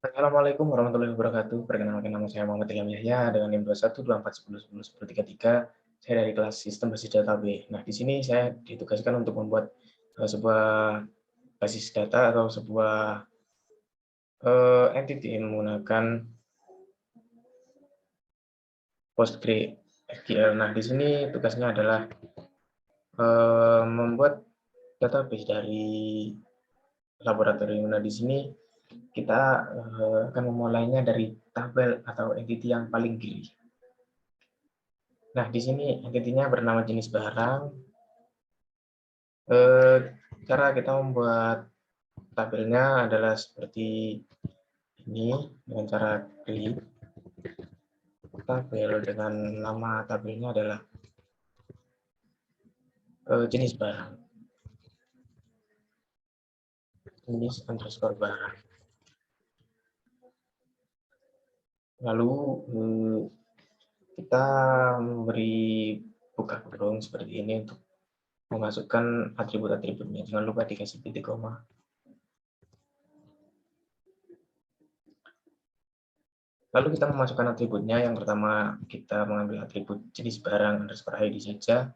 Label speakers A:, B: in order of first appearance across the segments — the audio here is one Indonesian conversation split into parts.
A: Assalamualaikum warahmatullahi wabarakatuh. Perkenalkan nama saya Muhammad Ilham Yahya dengan NIM 212410101033. Saya dari kelas Sistem Basis Data B. Nah, di sini saya ditugaskan untuk membuat sebuah basis data atau sebuah entity menggunakan PostgreSQL. Nah, di sini tugasnya adalah membuat database dari laboratorium. Nah, di sini kita akan memulainya dari tabel atau entity yang paling kiri. Nah, di sini entity-nya bernama jenis barang. Cara kita membuat tabelnya adalah seperti ini, dengan cara klik tabel dengan nama tabelnya adalah jenis barang. Jenis underscore barang. Lalu kita memberi buka kurung seperti ini untuk memasukkan atribut-atributnya. Jangan lupa dikasih titik koma. Lalu kita memasukkan atributnya. Yang pertama kita mengambil atribut jenis barang underscore ID saja.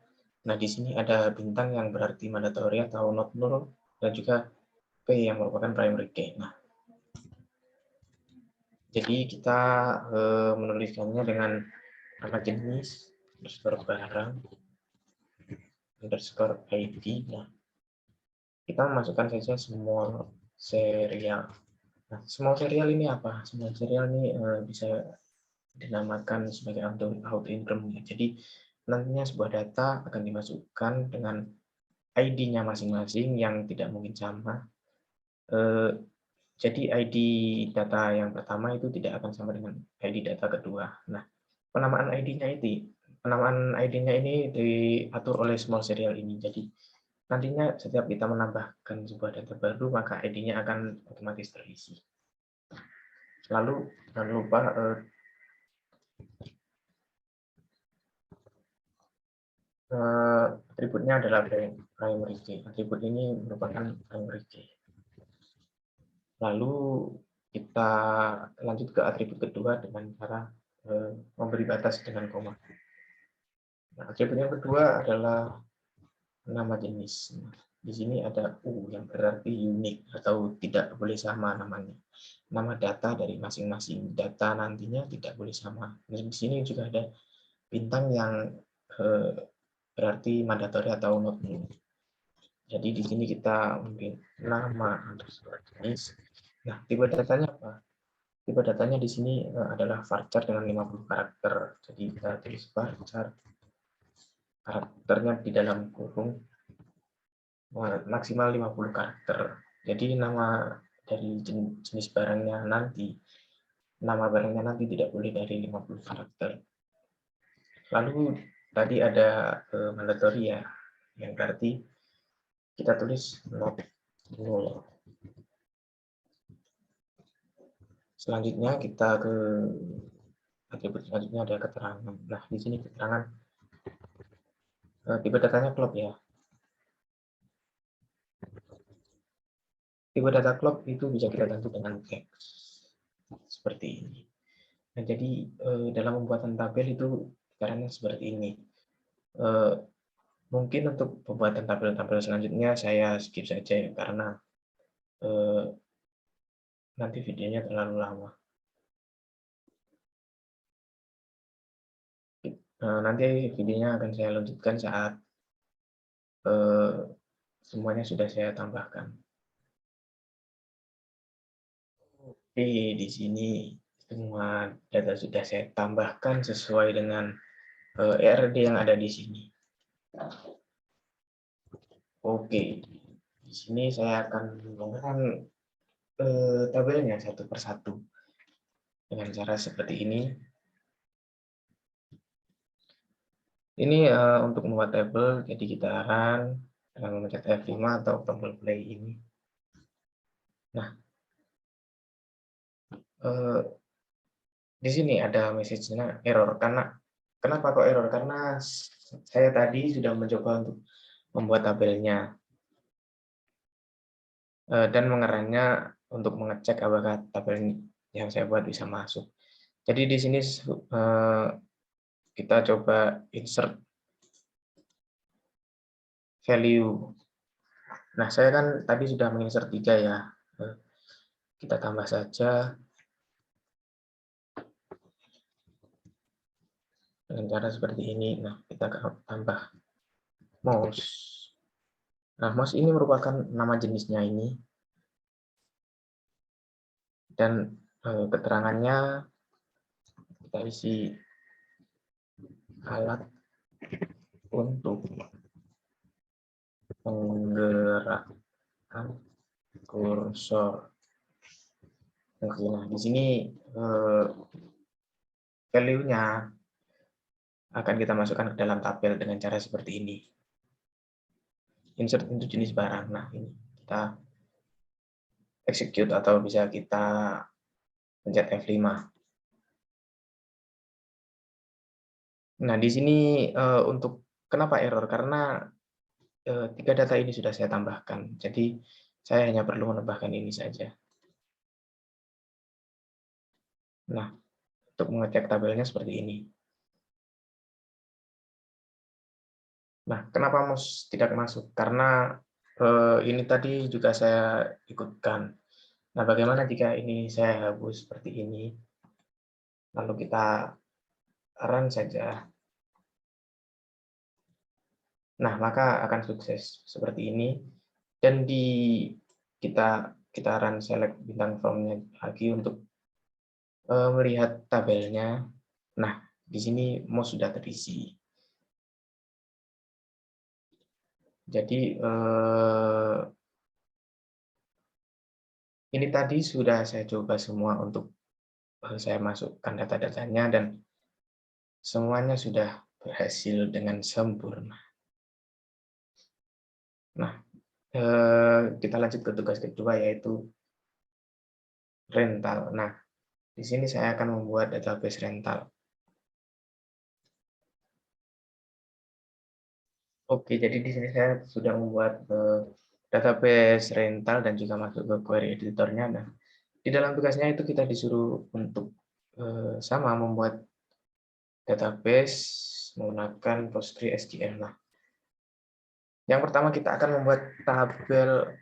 A: Nah, di sini ada bintang yang berarti mandatory atau not null dan juga P yang merupakan primary key. Nah, jadi kita menuliskannya dengan nama jenis underscore barang underscore ID. Nah, kita memasukkan saja semua serial. Nah, semua serial ini apa? Semua serial ini bisa dinamakan sebagai auto increment. Jadi nantinya sebuah data akan dimasukkan dengan ID-nya masing-masing yang tidak mungkin sama. Jadi ID data yang pertama itu tidak akan sama dengan ID data kedua. Nah, penamaan ID-nya ini diatur oleh small serial ini. Jadi nantinya setiap kita menambahkan sebuah data baru, maka ID-nya akan otomatis terisi. Lalu jangan lupa atributnya adalah primary key. Atribut ini merupakan primary key. Lalu kita lanjut ke atribut kedua dengan cara memberi batas dengan koma. Nah, atribut yang kedua adalah nama jenis. Nah, di sini ada U yang berarti unik atau tidak boleh sama namanya. Nama data dari masing-masing data nantinya tidak boleh sama. Dan di sini juga ada bintang yang berarti mandatory atau not null. Jadi di sini kita ambil nama underscore jenis. Nah, tipe datanya apa? Tipe datanya di sini adalah varchar dengan 50 karakter. Jadi kita tulis varchar, karakternya di dalam kurung maksimal 50 karakter. Jadi nama dari jenis barangnya nanti, nama barangnya nanti tidak boleh dari 50 karakter. Lalu tadi ada mandatory ya, yang berarti kita tulis not null. Selanjutnya kita ke atribut selanjutnya ada keterangan. Nah, di sini keterangan tipe datanya clock ya. Tipe data clock itu bisa kita ganti dengan text seperti ini. Nah, jadi dalam pembuatan tabel itu caranya seperti ini. Mungkin untuk pembuatan tabel-tabel selanjutnya saya skip saja ya, karena nanti videonya terlalu lama. Nanti videonya akan saya lanjutkan saat semuanya sudah saya tambahkan. Oke, di sini semua data sudah saya tambahkan sesuai dengan ERD yang ada di sini. Oke, di sini saya akan menggunakan tabelnya satu persatu dengan cara seperti ini. Ini untuk membuat tabel, jadi kita akan dengan memencet F5 atau tombol play ini. Nah, di sini ada message-nya error. Kenapa kok error? Karena saya tadi sudah mencoba untuk membuat tabelnya dan mengerannya untuk mengecek apakah tabel yang saya buat bisa masuk. Jadi di sini kita coba insert value. Nah, saya kan tadi sudah menginsert 3 ya. Kita tambah saja dengan cara seperti ini. Nah, kita tambah mouse. Nah, mouse ini merupakan nama jenisnya ini. Dan keterangannya kita isi alat untuk menggerakkan kursor. Nah, di sini value-nya akan kita masukkan ke dalam tabel dengan cara seperti ini. Insert untuk jenis barang. Nah, ini kita execute atau bisa kita pencet F5. Nah, di sini untuk kenapa error? Karena 3 data ini sudah saya tambahkan. Jadi, saya hanya perlu menambahkan ini saja. Nah, untuk mengecek tabelnya seperti ini. Nah, kenapa mouse tidak masuk? Karena ini tadi juga saya ikutkan. Nah, bagaimana jika ini saya hapus seperti ini? Lalu kita run saja. Nah, maka akan sukses seperti ini. Dan kita run select bintang from-nya lagi untuk melihat tabelnya. Nah, di sini mouse sudah terisi. Jadi ini tadi sudah saya coba semua untuk saya masukkan data-datanya dan semuanya sudah berhasil dengan sempurna. Nah, kita lanjut ke tugas kedua yaitu rental. Nah, di sini saya akan membuat database rental. Oke, jadi di sini saya sudah membuat database rental dan juga masuk ke query editornya. Nah, di dalam tugasnya itu kita disuruh untuk sama membuat database menggunakan PostgreSQL. Nah, yang pertama kita akan membuat tabel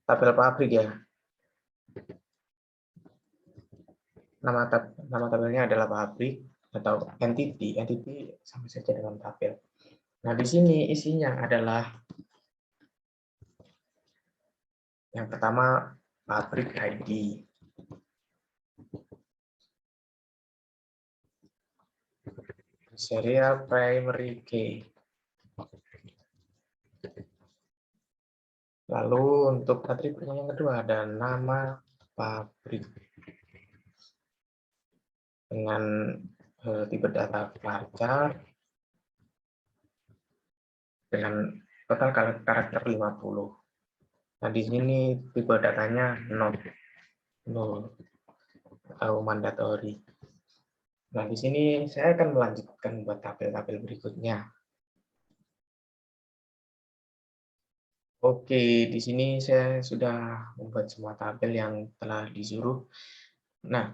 A: pabrik ya. Nama tabelnya adalah pabrik atau entity. Entity sama saja dengan tabel. Nah, di sini isinya adalah yang pertama pabrik ID. Serial primary key. Lalu untuk atributnya yang kedua ada nama pabrik dengan tipe data varchar dengan total karakter 50. Nah, di sini tipe datanya not null atau mandatory. Nah, di sini saya akan melanjutkan buat tabel-tabel berikutnya. Oke, di sini saya sudah membuat semua tabel yang telah disuruh. Nah,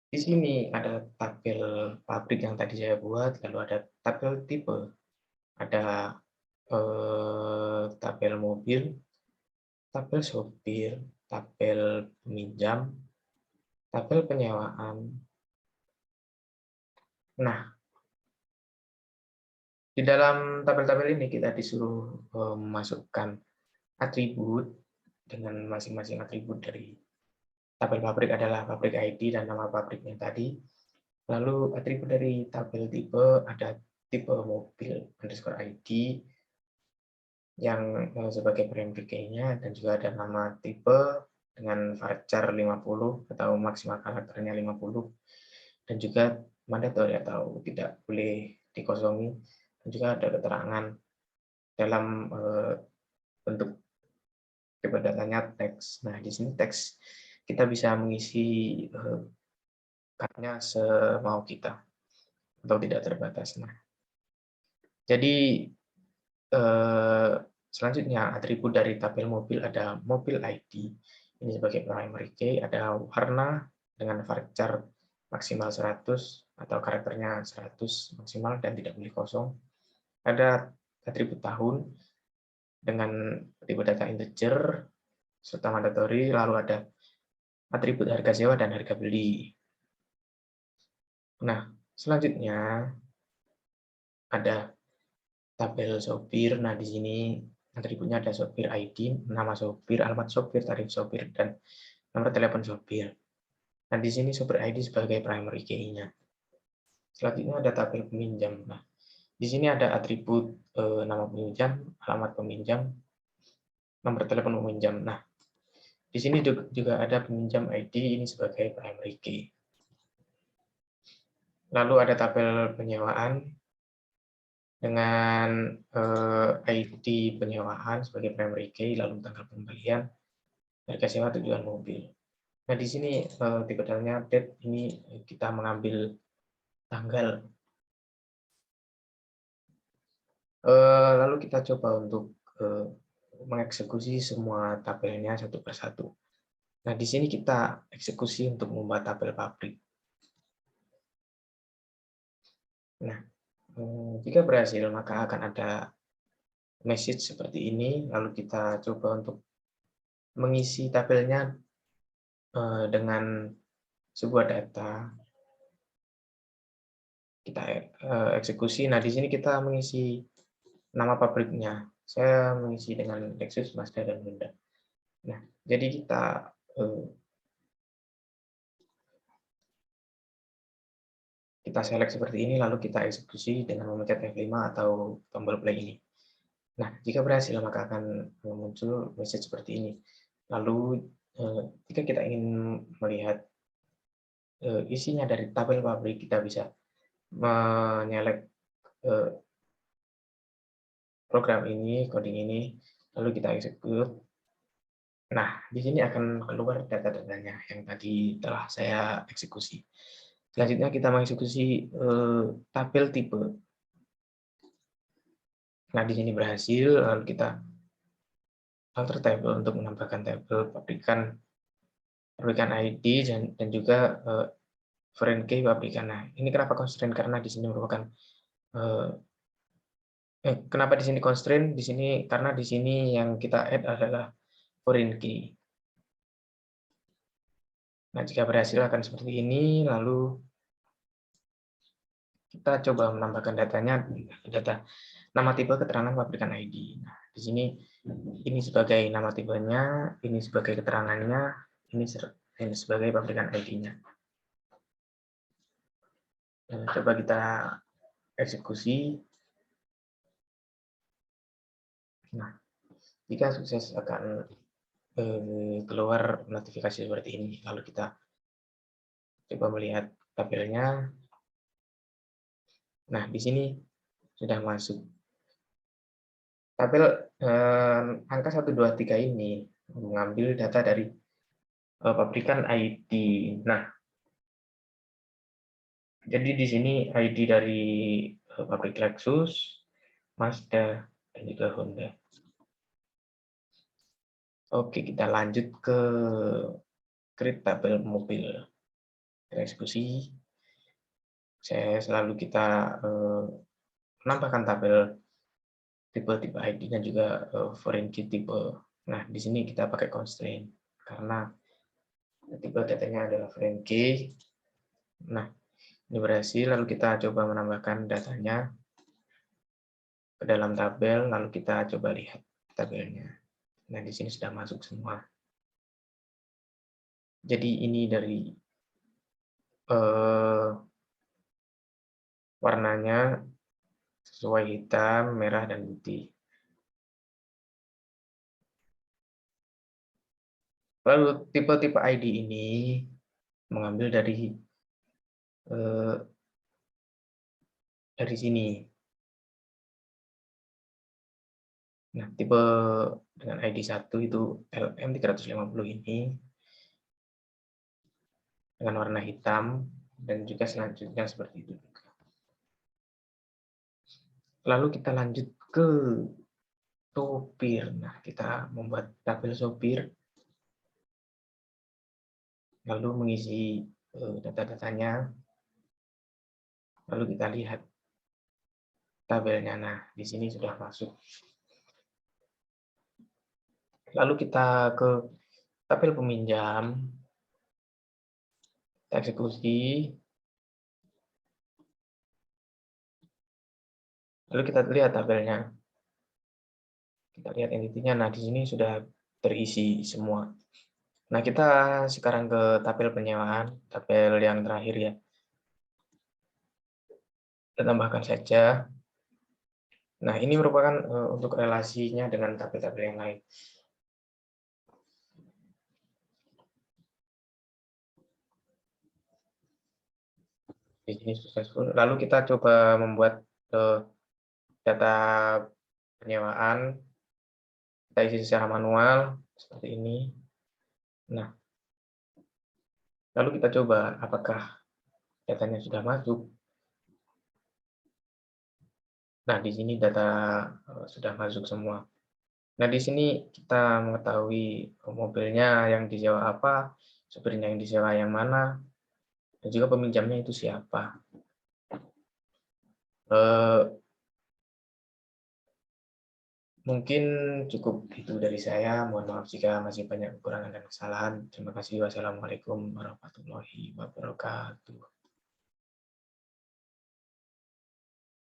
A: di sini ada tabel pabrik yang tadi saya buat, lalu ada tabel tipe, ada tabel mobil, tabel sopir, tabel peminjam, tabel penyewaan. Nah, di dalam tabel-tabel ini kita disuruh memasukkan atribut dengan masing-masing atribut dari tabel pabrik adalah pabrik ID dan nama pabriknya tadi. Lalu atribut dari tabel tipe ada tipe mobil underscore ID yang sebagai primary key-nya dan juga ada nama tipe dengan varchar 50 atau maksimal karakternya 50 dan juga mandatory atau tidak boleh dikosongi dan juga ada keterangan dalam bentuk tipe datanya teks. Nah, di sini teks kita bisa mengisi card-nya semau kita atau tidak terbatas. Nah, jadi Selanjutnya, atribut dari tabel mobil ada mobil ID, ini sebagai primary key, ada warna dengan varchar maksimal 100 atau karakternya 100 maksimal dan tidak boleh kosong. Ada atribut tahun dengan tipe data integer serta mandatory, lalu ada atribut harga sewa dan harga beli. Nah, selanjutnya ada tabel sopir. Nah, di sini atributnya ada sopir ID, nama sopir, alamat sopir, tarif sopir, dan nomor telepon sopir. Nah, di sini sopir ID sebagai primary key-nya. Selanjutnya ada tabel peminjam. Nah, di sini ada atribut nama peminjam, alamat peminjam, nomor telepon peminjam. Nah, di sini juga ada peminjam ID, ini sebagai primary key. Lalu ada tabel penyewaan dengan ID penyewaan sebagai primary key, lalu tanggal pembelian, harga sewa tujuan mobil. Nah, di sini tipe datanya date, ini kita mengambil tanggal. Lalu kita coba untuk mengeksekusi semua tabelnya satu persatu. Nah, di sini kita eksekusi untuk membuat tabel pabrik. Nah, jika berhasil, maka akan ada message seperti ini. Lalu kita coba untuk mengisi tabelnya dengan sebuah data. Kita eksekusi. Nah, di sini kita mengisi nama pabriknya. Saya mengisi dengan Lexus, Mazda, dan Honda. Nah, jadi kita select seperti ini, lalu kita eksekusi dengan memencet F5 atau tombol play ini. Nah, jika berhasil, maka akan muncul message seperti ini. Lalu, jika kita ingin melihat isinya dari tabel pabrik, kita bisa menyelect program ini, coding ini, lalu kita execute. Nah, di sini akan keluar data-datanya yang tadi telah saya eksekusi. Selanjutnya kita mengeksekusi tabel tipe. Nah, di sini berhasil, lalu kita alter table untuk menambahkan tabel pabrikan ID dan juga foreign key pabrikan. Nah, ini kenapa constraint? Karena di sini merupakan kenapa di sini constraint? Di sini karena di sini yang kita add adalah foreign key. Nah, jika berhasil akan seperti ini, lalu kita coba menambahkan datanya, data nama tipe keterangan pabrikan ID. Nah, di sini ini sebagai nama tipenya, ini sebagai keterangannya, ini sebagai pabrikan ID-nya. Nah, coba kita eksekusi. Nah, jika sukses akan keluar notifikasi seperti ini. Lalu kita coba melihat tabelnya. Nah, di sini sudah masuk. Tabel angka 123 ini mengambil data dari pabrikan ID. Nah, jadi di sini ID dari pabrik Lexus, Mazda, dan juga Honda. Oke, kita lanjut ke create tabel mobil. Kita eksekusi. Kita menambahkan tabel tipe ID dan juga foreign key tipe. Nah, di sini kita pakai constraint karena tipe datanya adalah foreign key. Nah, ini berhasil, lalu kita coba menambahkan datanya ke dalam tabel, lalu kita coba lihat tabelnya. Nah, di sini sudah masuk semua. Jadi ini dari warnanya sesuai hitam, merah, dan putih. Lalu tipe-tipe ID ini mengambil dari sini. Nah, tipe dengan ID 1 itu LM350 ini dengan warna hitam dan juga selanjutnya seperti itu juga. Lalu kita lanjut ke Supir. Nah, kita membuat tabel supir, lalu mengisi data-datanya, lalu kita lihat tabelnya. Nah, di sini sudah masuk. Lalu kita ke tabel peminjam, kita eksekusi, lalu kita lihat tabelnya. Kita lihat entitinya. Nah, di sini sudah terisi semua. Nah, kita sekarang ke tabel penyewaan, tabel yang terakhir ya. Kita tambahkan saja. Nah, ini merupakan untuk relasinya dengan tabel-tabel yang lain. Di sini successful. Lalu kita coba membuat data penyewaan. Kita isi secara manual seperti ini. Nah, lalu kita coba apakah datanya sudah masuk. Nah, di sini data sudah masuk semua. Nah, di sini kita mengetahui mobilnya yang disewa apa, supirnya yang disewa yang mana, dan juga peminjamnya itu siapa. Mungkin cukup itu dari saya. Mohon maaf jika masih banyak kekurangan dan kesalahan. Terima kasih. Wassalamualaikum warahmatullahi wabarakatuh.